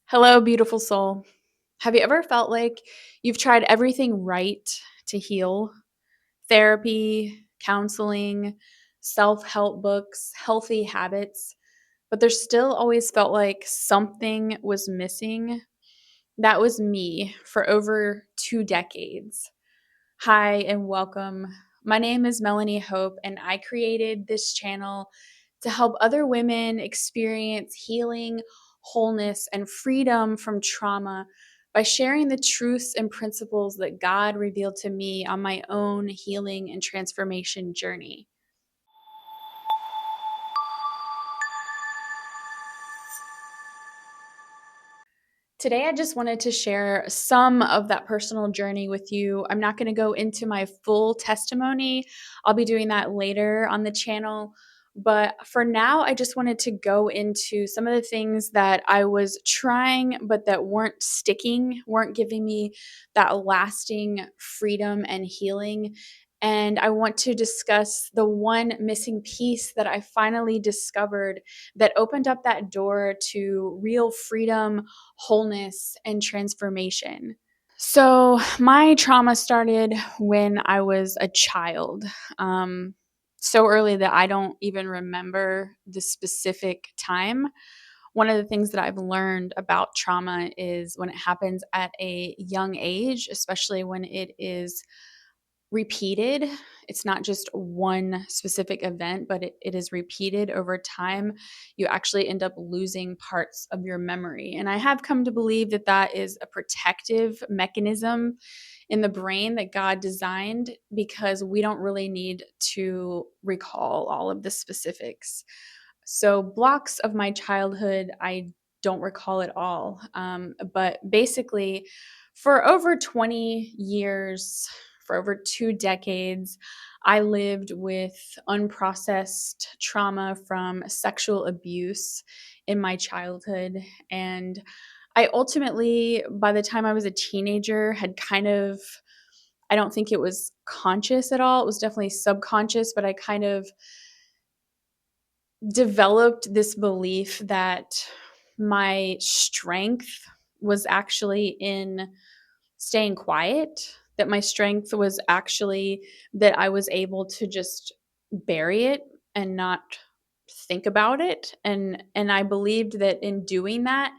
Hello, beautiful soul. Have you ever felt like you've tried everything right to heal? Therapy, counseling, self help books, healthy habits, but there's still always felt like something was missing? That was me for over 2 decades. Hi, and welcome. My name is Melanie Hope, and I created this channel to help other women experience healing, wholeness, and freedom from trauma by sharing the truths and principles that God revealed to me on my own healing and transformation journey. Today, I just wanted to share some of that personal journey with you. I'm not going to go into my full testimony. I'll be doing that later on the channel. But for now, I just wanted to go into some of the things that I was trying, but that weren't sticking, weren't giving me that lasting freedom and healing. And I want to discuss the one missing piece that I finally discovered that opened up that door to real freedom, wholeness, and transformation. So, my trauma started when I was a child. Um, so early that I don't even remember the specific time. One of the things that I've learned about trauma is when it happens at a young age, especially when it is repeated. It's not just one specific event, but it is repeated over time. You actually end up losing parts of your memory. And I have come to believe that that is a protective mechanism in the brain that God designed because we don't really need to recall all of the specifics. So, blocks of my childhood, I don't recall at all. But basically, for over 20 years, for over 2 decades, I lived with unprocessed trauma from sexual abuse in my childhood. And I ultimately, by the time I was a teenager, had kind of, I don't think it was conscious at all. It was definitely subconscious, but I kind of developed this belief that my strength was actually in staying quiet, that my strength was actually that I was able to just bury it and not think about it. And I believed that in doing that,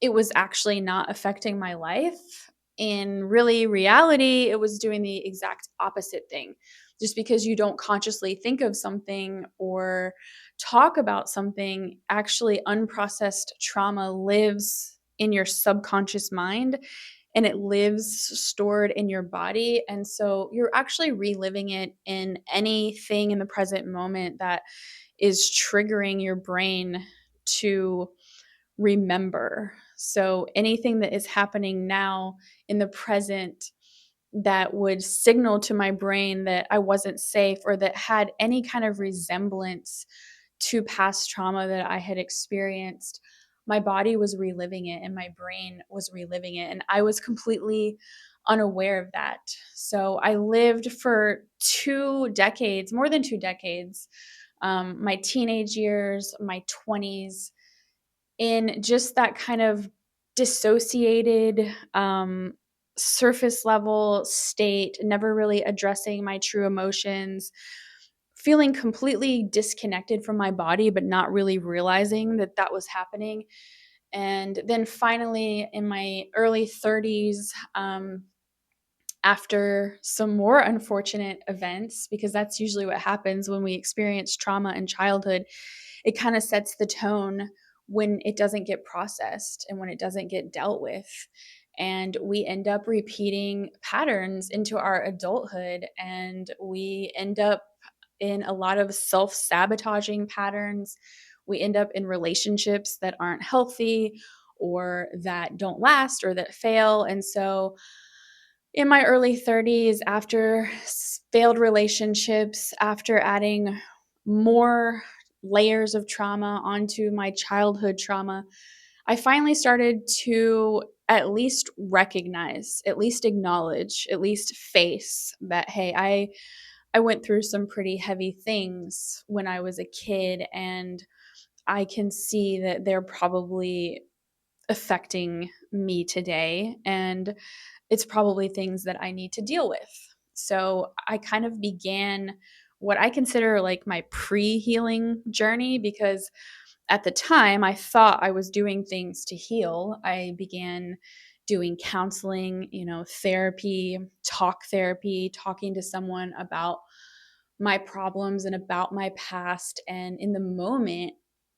it was actually not affecting my life. In really reality, it was doing the exact opposite thing. Just because you don't consciously think of something or talk about something, actually unprocessed trauma lives in your subconscious mind and it lives stored in your body. And so you're actually reliving it in anything in the present moment that is triggering your brain to remember. So anything that is happening now in the present that would signal to my brain that I wasn't safe or that had any kind of resemblance to past trauma that I had experienced, my body was reliving it and my brain was reliving it. And I was completely unaware of that. So I lived for 2 decades, more than 2 decades, my teenage years, my 20s, in just that kind of dissociated, surface level state, never really addressing my true emotions, feeling completely disconnected from my body, but not really realizing that that was happening. And then finally, in my early 30s, after some more unfortunate events, because that's usually what happens when we experience trauma in childhood, it kind of sets the tone when it doesn't get processed and when it doesn't get dealt with. And we end up repeating patterns into our adulthood, and we end up in a lot of self sabotaging patterns. We end up in relationships that aren't healthy or that don't last or that fail. And so, in my early 30s, after failed relationships, after adding more layers of trauma onto my childhood trauma, I finally started to at least recognize, at least acknowledge, at least face that, hey, I went through some pretty heavy things when I was a kid, and I can see that they're probably affecting me today. And it's probably things that I need to deal with. So I kind of began what I consider like my pre healing journey, because at the time I thought I was doing things to heal. I began doing counseling, therapy, talk therapy, talking to someone about my problems and about my past. And in the moment,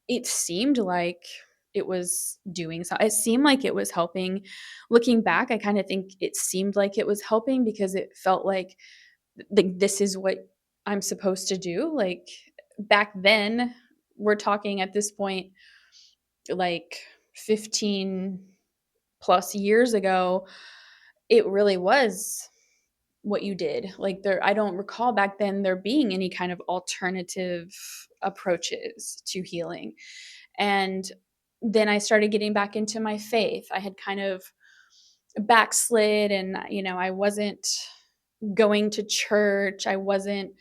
it seemed like it was doing so. It seemed like it was helping. Looking back, I kind of think it seemed like it was helping because it felt like this is what I'm supposed to do. Like back then, we're talking at this point, like 15 plus years ago, it really was what you did. Like I don't recall back then there being any kind of alternative approaches to healing. And then I started getting back into my faith. I had kind of backslid, and I wasn't going to church. I wasn't,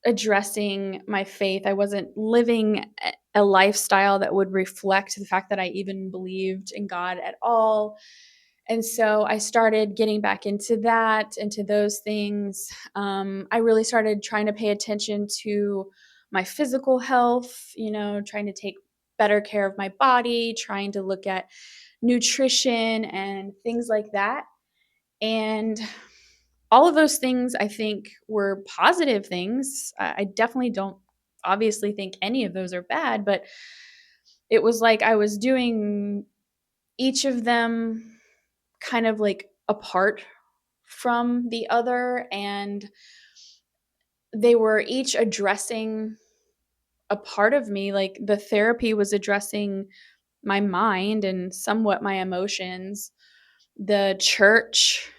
addressing my faith. I wasn't living a lifestyle that would reflect the fact that I even believed in God at all. And so I started getting back into that, into those things. I really started trying to pay attention to my physical health, trying to take better care of my body, trying to look at nutrition and things like that. And all of those things I think were positive things. I definitely don't obviously think any of those are bad, but it was like I was doing each of them kind of like apart from the other, and they were each addressing a part of me. Like the therapy was addressing my mind and somewhat my emotions. The church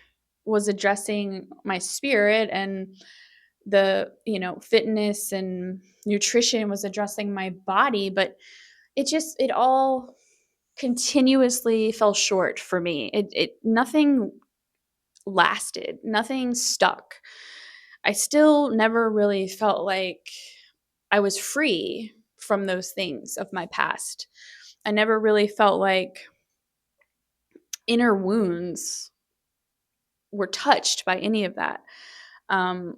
was addressing my spirit, and the fitness and nutrition was addressing my body. But it all continuously fell short for me. It nothing lasted, nothing stuck. I still never really felt like I was free from those things of my past. I never really felt like inner wounds were touched by any of that. um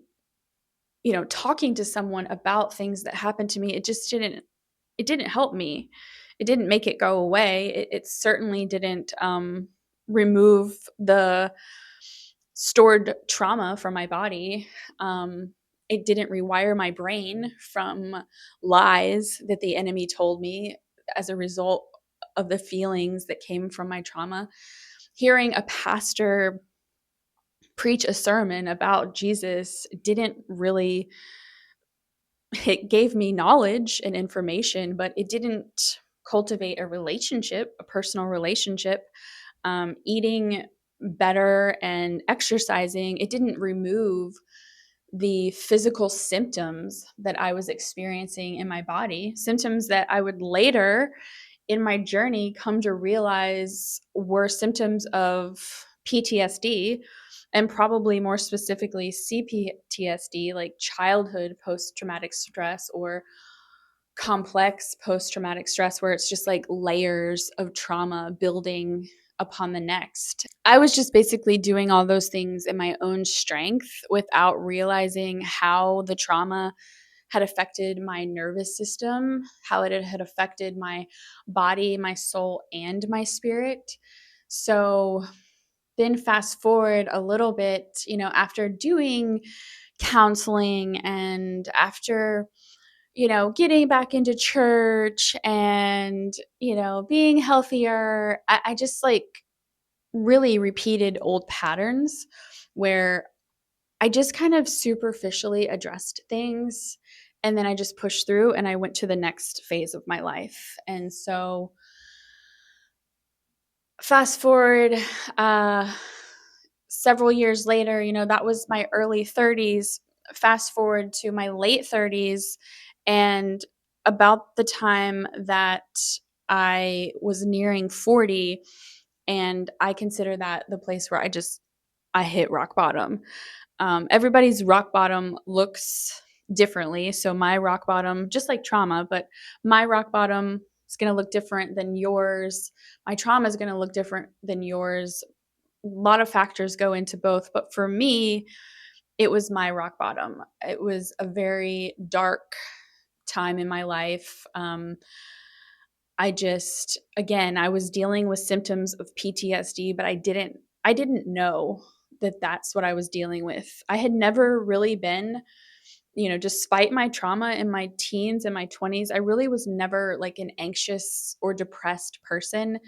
Talking to someone about things that happened to me, it didn't help me. It didn't make it go away. It certainly didn't remove the stored trauma from my body. It didn't rewire my brain from lies that the enemy told me as a result of the feelings that came from my trauma. Hearing a pastor preach a sermon about Jesus didn't really, it gave me knowledge and information, but it didn't cultivate a relationship, a personal relationship. Eating better and exercising, it didn't remove the physical symptoms that I was experiencing in my body, symptoms that I would later in my journey come to realize were symptoms of PTSD, and probably more specifically CPTSD, like childhood post traumatic stress or complex post traumatic stress, where it's just like layers of trauma building upon the next. I was just basically doing all those things in my own strength without realizing how the trauma had affected my nervous system, how it had affected my body, my soul, and my spirit. So then fast forward a little bit, after doing counseling and after getting back into church and, being healthier, I just like really repeated old patterns where I just kind of superficially addressed things, and then I just pushed through and I went to the next phase of my life. And so fast forward several years later, that was my early 30s. Fast forward to my late 30s, and about the time that I was nearing 40, and I consider that the place where I hit rock bottom. Everybody's rock bottom looks differently. So my rock bottom, just like trauma, but my rock bottom is going to look different than yours. My trauma is going to look different than yours. A lot of factors go into both, but for me, it was my rock bottom. It was a very dark time in my life. Again, I was dealing with symptoms of PTSD, but I didn't know that that's what I was dealing with. I had never really been, despite my trauma in my teens and my 20s, I really was never like an anxious or depressed person.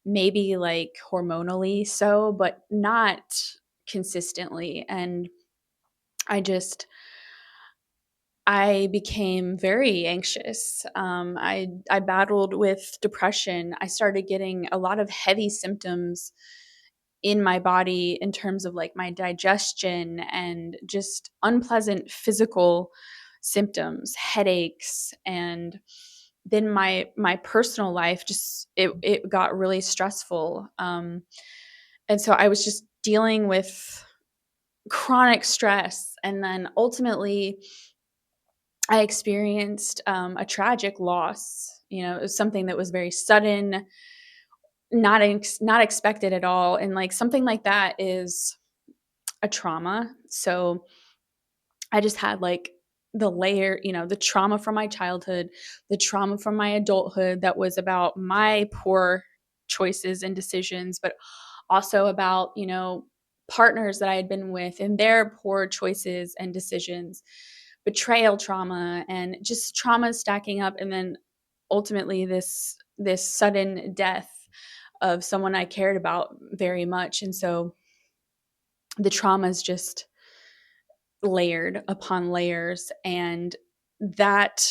Maybe like hormonally so, but not consistently. And I just I became very anxious. I battled with depression. I started getting a lot of heavy symptoms in my body in terms of like my digestion and just unpleasant physical symptoms, headaches, and then my personal life just it got really stressful. And so I was just dealing with chronic stress, and then ultimately I experienced a tragic loss. It was something that was very sudden, not expected at all, and like something like that is a trauma. So I just had like the layer, the trauma from my childhood, the trauma from my adulthood that was about my poor choices and decisions, but also about, partners that I had been with and their poor choices and decisions, betrayal trauma, and just trauma stacking up. And then ultimately this sudden death of someone I cared about very much. And so the trauma is just layered upon layers. And that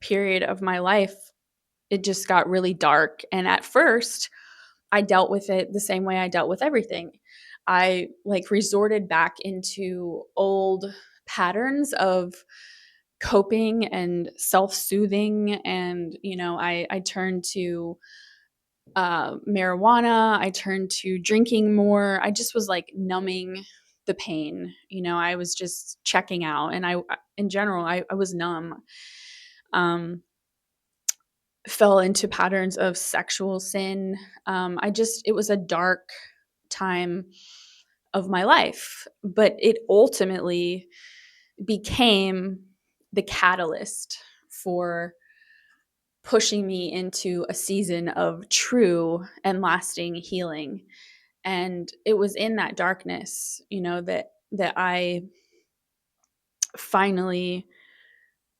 period of my life, it just got really dark. And at first, I dealt with it the same way I dealt with everything. I like resorted back into old patterns of coping and self-soothing. And, I turned to marijuana. I turned to drinking more. I just was like numbing the pain. I was just checking out, and in general, I was numb. Um, Fell into patterns of sexual sin. It was a dark time of my life, but it ultimately became the catalyst for pushing me into a season of true and lasting healing. And it was in that darkness, that I finally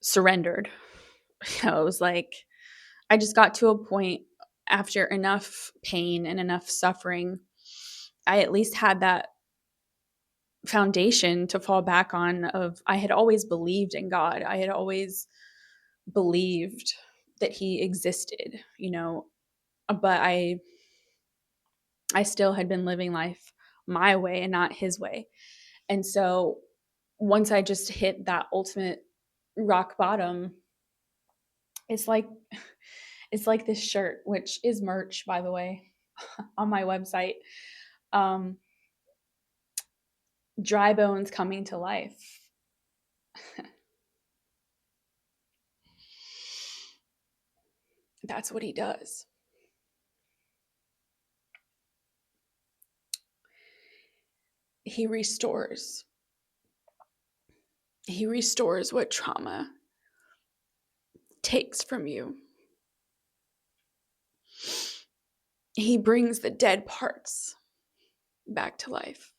surrendered. It was like I just got to a point after enough pain and enough suffering. I at least had that foundation to fall back on of I had always believed in God. I had always believed that he existed, but I still had been living life my way and not his way. And so once I just hit that ultimate rock bottom, it's like it's like this shirt, which is merch, by the way, on my website. Um, Dry bones coming to life. That's what he does. He restores. He restores what trauma takes from you. He brings the dead parts back to life.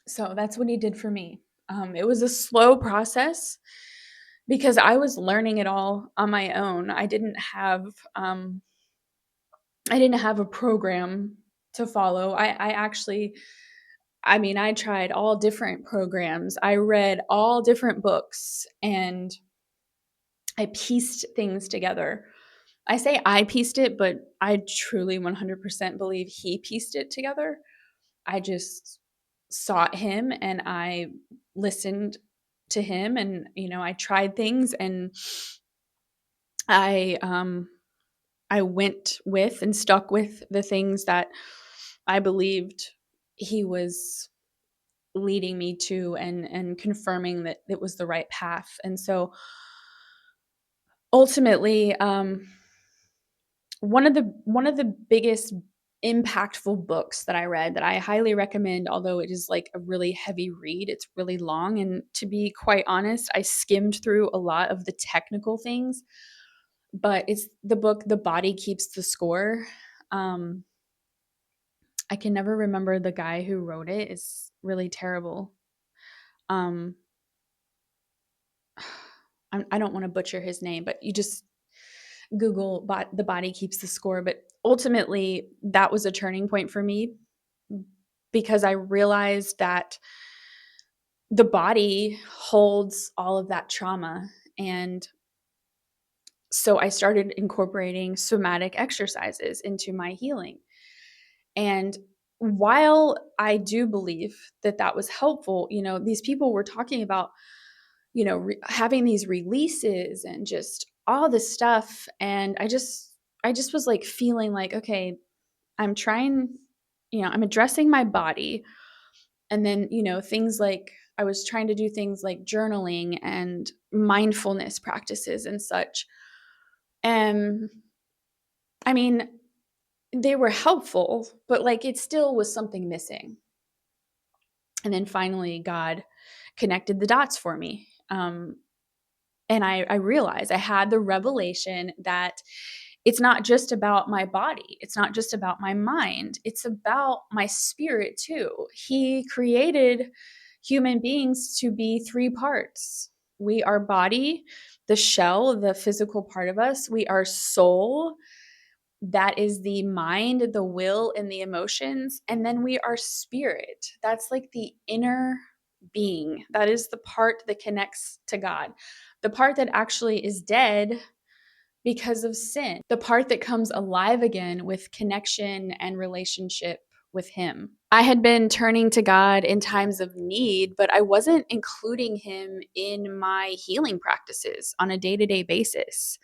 So that's what he did for me. It was a slow process because I was learning it all on my own. I didn't have a program to follow. I tried all different programs. I read all different books, and I pieced things together. I say I pieced it, but I truly 100% believe he pieced it together. I just sought him and I listened to him, and I tried things, and I went with and stuck with the things that I believed he was leading me to, and confirming that it was the right path. And so ultimately, one of the biggest impactful books that I read, that I highly recommend, although it is like a really heavy read, it's really long, and to be quite honest, I skimmed through a lot of the technical things, but it's the book The Body Keeps the Score. Um, I can never remember the guy who wrote it. It's really terrible. Um, I don't want to butcher his name, but you just Google The Body Keeps the Score. But ultimately, that was a turning point for me, because I realized that the body holds all of that trauma. And so I started incorporating somatic exercises into my healing. And while I do believe that that was helpful, these people were talking about, having these releases and just all this stuff. And I just was like feeling like, okay, I'm trying, I'm addressing my body. And then, things like I was trying to do things like journaling and mindfulness practices and such. And I mean, they were helpful, but like it still was something missing. And then finally, God connected the dots for me. And I realized, I had the revelation that it's not just about my body. It's not just about my mind. It's about my spirit too. He created human beings to be three parts. We are body, the shell, the physical part of us. We are soul, that is the mind, the will, and the emotions. And then we are spirit. That's like the inner being. That is the part that connects to God, the part that actually is dead because of sin, the part that comes alive again with connection and relationship with Him. I had been turning to God in times of need, but I wasn't including Him in my healing practices on a day to day basis.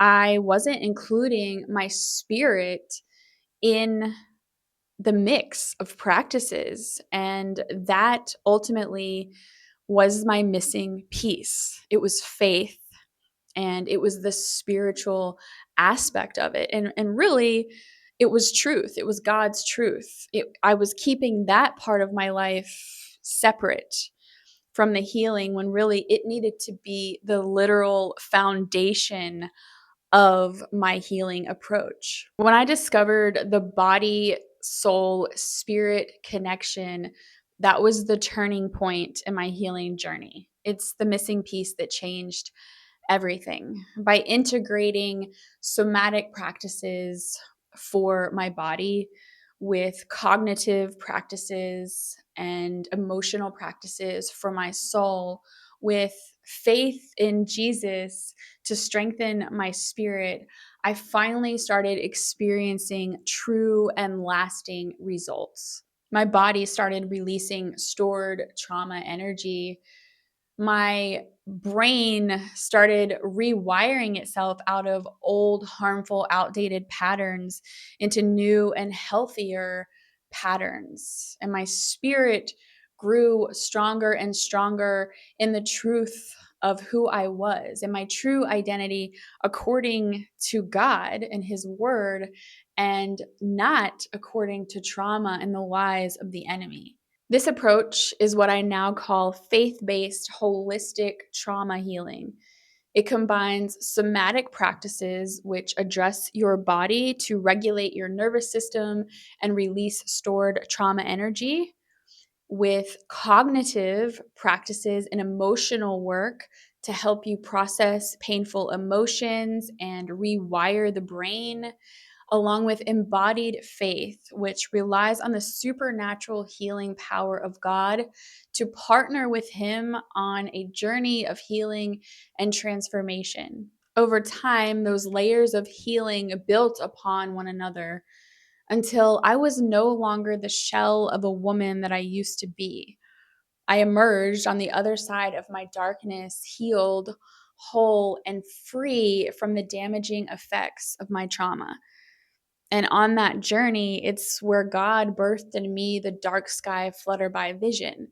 I wasn't including my spirit in the mix of practices. And that ultimately was my missing piece. It was faith, and it was the spiritual aspect of it. And really, it was truth. It was God's truth. I was keeping that part of my life separate from the healing, when really it needed to be the literal foundation of my healing approach. When I discovered the body, soul, spirit connection, that was the turning point in my healing journey. It's the missing piece that changed everything. By integrating somatic practices for my body with cognitive practices and emotional practices for my soul, with faith in Jesus to strengthen my spirit, I finally started experiencing true and lasting results. My body started releasing stored trauma energy. My brain started rewiring itself out of old, harmful, outdated patterns into new and healthier patterns. And my spirit grew stronger and stronger in the truth of who I was and my true identity according to God and His Word, and not according to trauma and the lies of the enemy. This approach is what I now call faith-based holistic trauma healing. It combines somatic practices which address your body to regulate your nervous system and release stored trauma energy, with cognitive practices and emotional work to help you process painful emotions and rewire the brain, along with embodied faith, which relies on the supernatural healing power of God to partner with Him on a journey of healing and transformation. Over time, those layers of healing built upon one another until I was no longer the shell of a woman that I used to be. I emerged on the other side of my darkness, healed, whole, and free from the damaging effects of my trauma. And on that journey, it's where God birthed in me the dark sky flutter by vision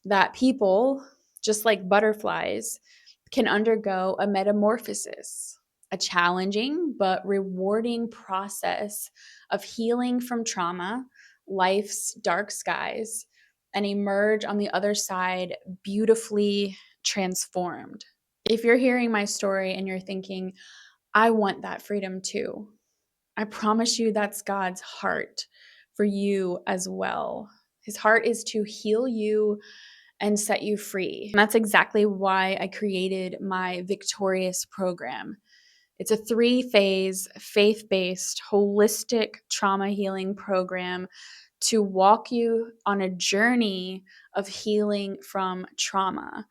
that people, just like butterflies, can undergo a metamorphosis, a challenging but rewarding process of healing from trauma, life's dark skies, and emerge on the other side beautifully transformed. If you're hearing my story and you're thinking, I want that freedom too, I promise you that's God's heart for you as well. His heart is to heal you and set you free. And that's exactly why I created my Victorious program. It's a 3-phase, faith based, holistic trauma healing program to walk you on a journey of healing from trauma.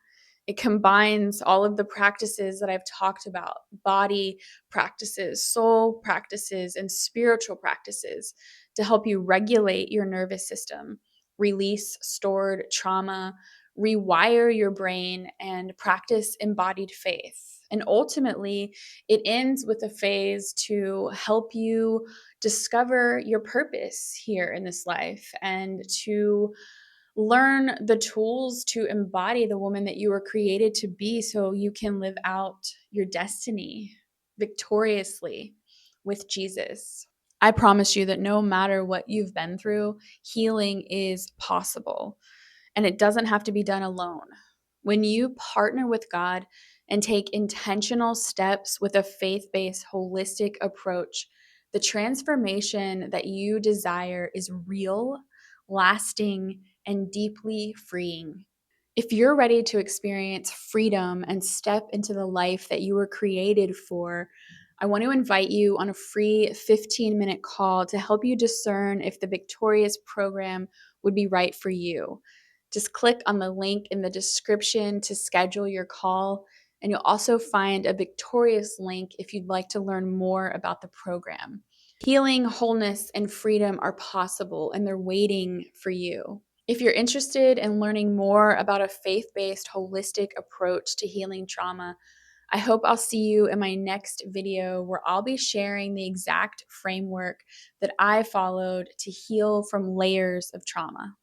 It combines all of the practices that I've talked about: body practices, soul practices, and spiritual practices to help you regulate your nervous system, release stored trauma, rewire your brain, and practice embodied faith. And ultimately, it ends with a phase to help you discover your purpose here in this life and to learn the tools to embody the woman that you were created to be so you can live out your destiny victoriously with Jesus. I promise you that no matter what you've been through, healing is possible, and it doesn't have to be done alone. When you partner with God and take intentional steps with a faith based, holistic approach, the transformation that you desire is real, lasting, and deeply freeing. If you're ready to experience freedom and step into the life that you were created for, I want to invite you on a free 15-minute call to help you discern if the Victorious program would be right for you. Just click on the link in the description to schedule your call, and you'll also find a Victorious link if you'd like to learn more about the program. Healing, wholeness, and freedom are possible, and they're waiting for you. If you're interested in learning more about a faith based, holistic approach to healing trauma, I hope I'll see you in my next video where I'll be sharing the exact framework that I followed to heal from layers of trauma.